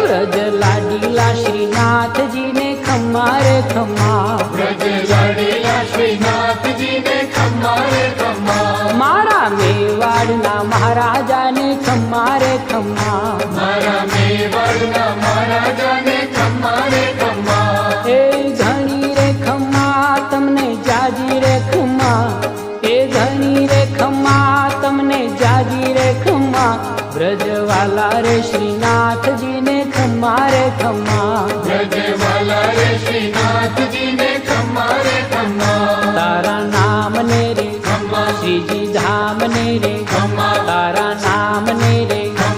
વ્રજ લાડીલા શ્રીનાથજી ને ખમ્મા રે ખમ્મા, વ્રજ લાડીલા શ્રીનાથજી ને ખમ્મા રે ખમ્મા, મારા મેવાડના મહારાજાને ખમ્મા રે ખમ્મા, મારા મેવાડના મહારાજાને ખમ્મા રે ખમ્મા, એ ધણી રે ખમ્મા તમને જાજી રે ખમ્મા, એ ધણી રે ખમ્મા તમને જાજી રે ખમ્મા, વ્રજવાલા રે શ્રીનાથજી ને ખમ્મા રે ખમ્મા, વ્રજવાલા રે શ્રીનાથજી ને ખમ્મા રે ખમ્મા, તારા નામ ને રે ખમ્મા, શ્રીજી ધામ ને રે ખમ્મા, તારા નામ ને રે